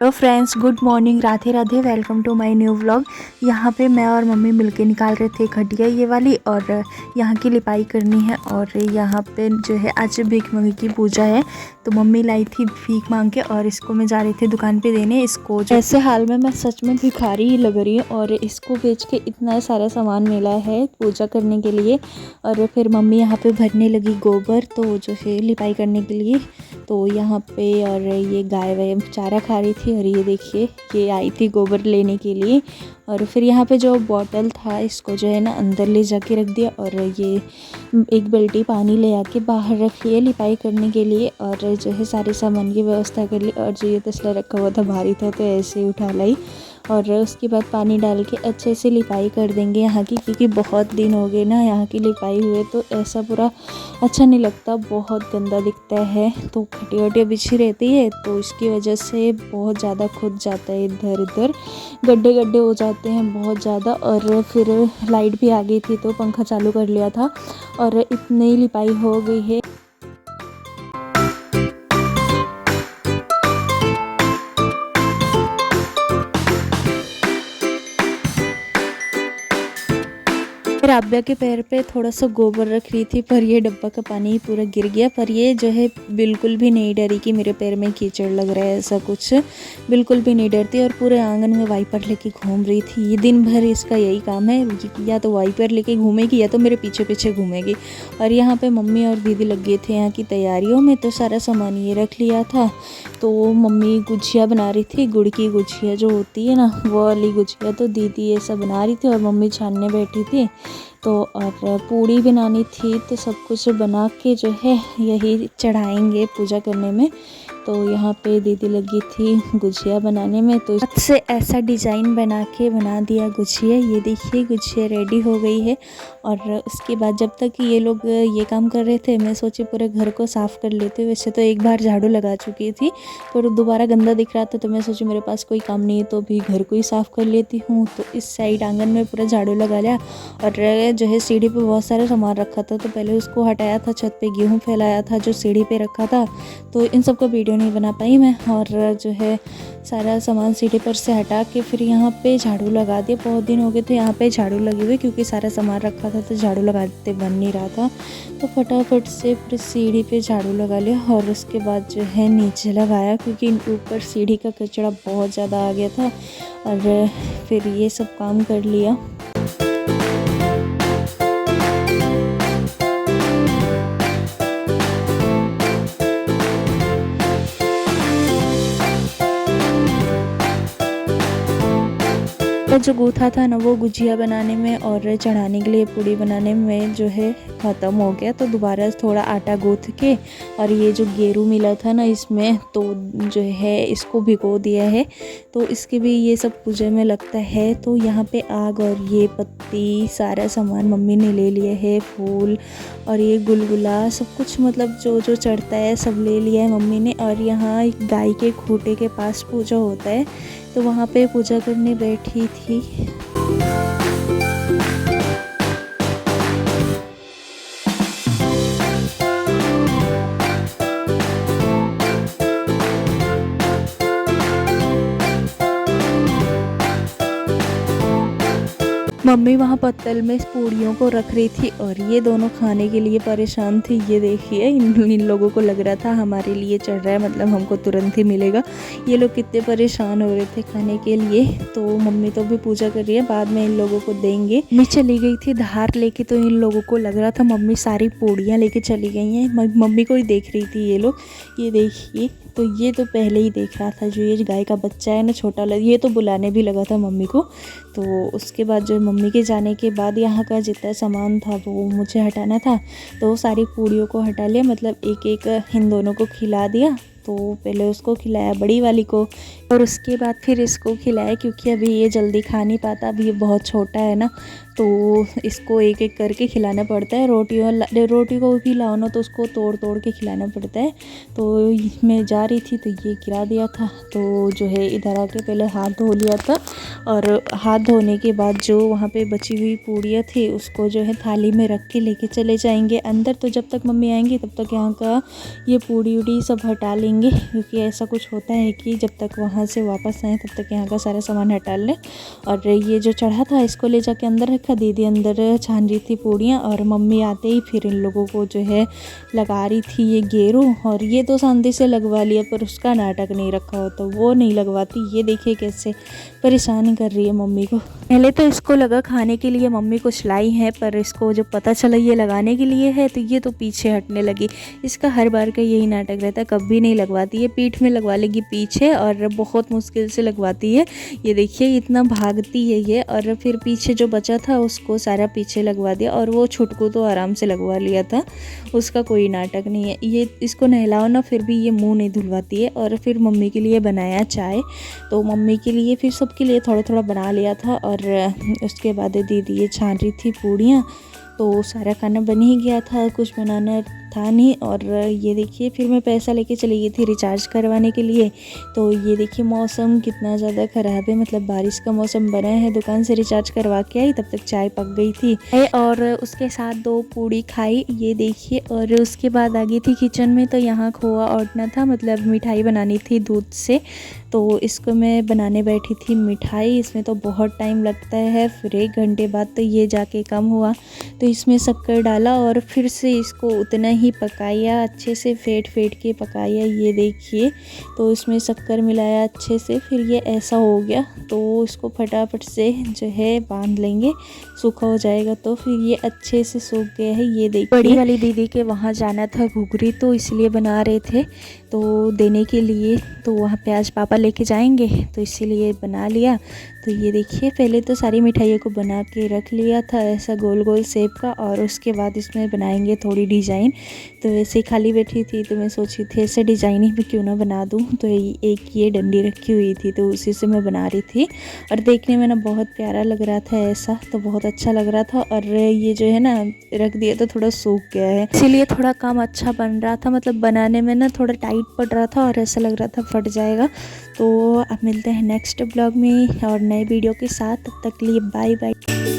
Hello friends, good morning, Radhe Radhe. Welcome to my new vlog. यहाँ पे मैं और मम्मी मिलके निकाल रहे थे खटिया ये वाली, और यहाँ की लिपाई करनी है। और यहाँ पे जो है आज भीख मंगी की पूजा है, तो मम्मी लाई थी भीख मांग के और इसको मैं जा रही थी दुकान पे देने। इसको जो ऐसे हाल में मैं सच में भिखारी ही लग रही हूँ, और इसको बेच के इतना सारा सामान मिला है पूजा करने के लिए। और फिर मम्मी यहाँ पे भरने लगी गोबर, तो जो है लिपाई करने के लिए। तो यहाँ पे और ये गाय वाय चारा खा रही थी, और ये देखिए ये आई थी गोबर लेने के लिए। और फिर यहाँ पे जो बॉटल था इसको जो है ना अंदर ले जाके रख दिया, और ये एक बाल्टी पानी ले आके बाहर रख लिया लिपाई करने के लिए। और जो है सारे सामान की व्यवस्था कर ली, और जो ये तसला रखा हुआ था भारी था तो ऐसे ही उठा लाई। और उसके बाद पानी डाल के अच्छे से लिपाई कर देंगे यहाँ की, क्योंकि बहुत दिन हो गए ना यहाँ की लिपाई हुए, तो ऐसा पूरा अच्छा नहीं लगता, बहुत गंदा दिखता है। तो खटिया वटिया बिछी रहती है तो इसकी वजह से बहुत ज़्यादा खुद जाता है, इधर उधर गड्ढे गड्ढे हो जाते हैं बहुत ज़्यादा। और फिर लाइट भी आ गई थी तो पंखा चालू कर लिया था, और इतनी लिपाई हो गई है। राबिया के पैर पे थोड़ा सा गोबर रख रही थी, पर ये डब्बा का पानी पूरा गिर गया। पर ये जो है बिल्कुल भी नहीं डरी कि मेरे पैर में कीचड़ लग रहा है, ऐसा कुछ बिल्कुल भी नहीं डरती। और पूरे आंगन में वाइपर लेके घूम रही थी। ये दिन भर इसका यही काम है, या तो वाइपर लेके घूमेगी या तो मेरे पीछे पीछे घूमेगी। और यहाँ पे मम्मी और दीदी लग गए थे यहाँ की तैयारियों में, तो सारा सामान ये रख लिया था। तो मम्मी गुजिया बना रही थी, गुड़ की गुजिया जो होती है ना वो वाली गुजिया, तो दीदी ये सब बना रही थी और मम्मी छानने बैठी थी। तो और पूड़ी बनानी थी, तो सब कुछ बना के जो है यही चढ़ाएंगे पूजा करने में। तो यहाँ पे दीदी लगी थी गुजिया बनाने में, तो हाथ से ऐसा डिज़ाइन बना दिया गुजिया। ये देखिए गुजिया रेडी हो गई है। और उसके बाद जब तक ये लोग ये काम कर रहे थे मैं सोची पूरे घर को साफ़ कर लेते। वैसे तो एक बार झाड़ू लगा चुकी थी, पर दोबारा गंदा दिख रहा था, तो मैं सोची मेरे पास कोई काम नहीं है तो भी घर को ही साफ़ कर लेती हूँ। तो इस साइड आंगन में पूरा झाड़ू लगा लिया, और जो है सीढ़ी पे बहुत सारा सामान रखा था तो पहले उसको हटाया था। छत पे गेहूँ फैलाया था जो सीढ़ी पे रखा था, तो इन सब का वीडियो नहीं बना पाई मैं। और जो है सारा सामान सीढ़ी पर से हटा के फिर यहाँ पे झाड़ू लगा दिया। बहुत दिन हो गए थे यहाँ पे झाड़ू लगे हुए, क्योंकि सारा सामान रखा था तो झाड़ू लगाते बन नहीं रहा था। तो फटाफट से फिर सीढ़ी पे झाड़ू लगा लिया, और उसके बाद जो है नीचे लगाया, क्योंकि ऊपर सीढ़ी का कचरा बहुत ज़्यादा आ गया था। और फिर ये सब काम कर लिया। जो गूथा था ना वो गुजिया बनाने में और चढ़ाने के लिए पूड़ी बनाने में जो है ख़त्म हो गया, तो दोबारा थोड़ा आटा गूँथ के और ये जो गेरू मिला था ना इसमें, तो जो है इसको भिगो दिया है। तो इसके भी ये सब पूजा में लगता है। तो यहाँ पे आग और ये पत्ती सारा सामान मम्मी ने ले लिया है, फूल और ये गुलगुला सब कुछ, मतलब जो जो चढ़ता है सब ले लिया है मम्मी ने। और यहाँ एक गाय के खूंटे के पास पूजा होता है, तो वहाँ पे पूजा करने बैठी थी। मम्मी वहाँ पत्तल में पूड़ियों को रख रही थी, और ये दोनों खाने के लिए परेशान थी। ये देखिए इन लोगों को लग रहा था हमारे लिए चढ़ रहा है, मतलब हमको तुरंत ही मिलेगा। ये लोग कितने परेशान हो रहे थे खाने के लिए। तो मम्मी तो भी पूजा कर रही है, बाद में इन लोगों को देंगे। मैं चली गई थी धार लेके, तो इन लोगों को लग रहा था मम्मी सारी पूड़ियाँ लेके चली गई हैं। मम्मी को ही देख रही थी ये लोग। ये देखिए, तो ये तो पहले ही देख रहा था, जो ये गाय का बच्चा है ना छोटा ये तो बुलाने भी लगा था मम्मी को। तो उसके बाद जो मम्मी के जाने के बाद यहाँ का जितना सामान था वो मुझे हटाना था, तो सारी पूड़ियों को हटा लिया, मतलब एक एक इन दोनों को खिला दिया। तो पहले उसको खिलाया बड़ी वाली को, और उसके बाद फिर इसको खिलाया, क्योंकि अभी ये जल्दी खा नहीं पाता, अभी ये बहुत छोटा है ना, तो इसको एक एक करके खिलाना पड़ता है। रोटी को भी लाओ ना तो उसको तोड़ तोड़ के खिलाना पड़ता है। तो मैं जा रही थी तो ये गिरा दिया था, तो जो है इधर आके पहले हाथ धो लिया था। और हाथ धोने के बाद जो वहाँ पे बची हुई पूड़ियाँ थी उसको जो है थाली में रख के लेके चले जाएंगे अंदर। तो जब तक मम्मी आएंगी तब तक यहाँ का ये पूड़ी उड़ी सब हटा लेंगे। लेंगे, क्योंकि ऐसा कुछ होता है कि जब तक वहाँ से वापस आएँ तब तक यहाँ का सारा सामान हटा लें। और ये जो चढ़ा था इसको ले जाके अंदर रखा, दीदी अंदर छान रही थी पूड़ियाँ, और मम्मी आते ही फिर इन लोगों को जो है लगा रही थी ये गेरू। और ये तो शांति से लगवा लिया, पर उसका नाटक नहीं रखा हो तो वो नहीं लगवाती। ये देखिए कैसे परेशान कर रही है मम्मी को। पहले तो इसको लगा खाने के लिए मम्मी कुछ लाई है, पर इसको जब पता चला ये लगाने के लिए है तो ये तो पीछे हटने लगी। इसका हर बार का यही नाटक रहता है, कभी नहीं लगवाती है। पीठ में लगवा लेगी पीछे, और बहुत मुश्किल से लगवाती है। ये देखिए इतना भागती है ये। और फिर पीछे जो बचा था उसको सारा पीछे लगवा दिया, और वो छुटकू तो आराम से लगवा लिया था, उसका कोई नाटक नहीं है। ये इसको नहलाओ ना फिर भी ये मुंह नहीं धुलवाती है। और फिर मम्मी के लिए बनाया चाय, तो मम्मी के लिए फिर सबके लिए थोड़ा थोड़ा बना लिया था। और उसके बाद दीदी ये छान रही थी पूड़ियाँ, तो सारा खाना बन ही गया था, कुछ बनाना था नहीं। और ये देखिए फिर मैं पैसा लेके चली गई थी रिचार्ज करवाने के लिए। तो ये देखिए मौसम कितना ज़्यादा ख़राब है, मतलब बारिश का मौसम बना है। दुकान से रिचार्ज करवा के आई, तब तक चाय पक गई थी और उसके साथ 2 पूड़ी खाई, ये देखिए। और उसके बाद आ गई थी किचन में, तो यहाँ खोआ औटना था, मतलब मिठाई बनानी थी दूध से। तो इसको मैं बनाने बैठी थी मिठाई। इसमें तो बहुत टाइम लगता है, फिर 1 घंटे बाद तो ये जाके कम हुआ। तो इसमें शक्कर डाला और फिर से इसको उतना ही पकाया, अच्छे से फेंट के पकाया। ये देखिए, तो इसमें शक्कर मिलाया अच्छे से, फिर ये ऐसा हो गया। तो इसको फटाफट से जो है बांध लेंगे, सूखा हो जाएगा। तो फिर ये अच्छे से सूख गया है। ये देखिए बड़ी वाली दीदी के वहाँ जाना था घुघरी, तो इसलिए बना रहे थे तो देने के लिए। तो वहाँ पे आज पापा लेके जाएंगे, तो इसीलिए बना लिया। तो ये देखिए पहले तो सारी मिठाइयों को बना के रख लिया था ऐसा गोल गोल शेप का, और उसके बाद इसमें बनाएंगे थोड़ी डिज़ाइन। तो वैसे ही खाली बैठी थी तो मैं सोची थी ऐसे डिज़ाइन ही क्यों ना बना दूँ। तो एक ये डंडी रखी हुई थी, तो उसी से मैं बना रही थी। और देखने में ना बहुत प्यारा लग रहा था ऐसा, तो बहुत अच्छा लग रहा था। और ये जो है ना रख दिया तो थोड़ा सूख गया है, इसीलिए थोड़ा काम अच्छा बन रहा था, मतलब बनाने में ना थोड़ा टाइट पड़ रहा था और ऐसा लग रहा था फट जाएगा। तो अब मिलते हैं नेक्स्ट ब्लॉग में और नए वीडियो के साथ, तब तक के लिए बाय बाय।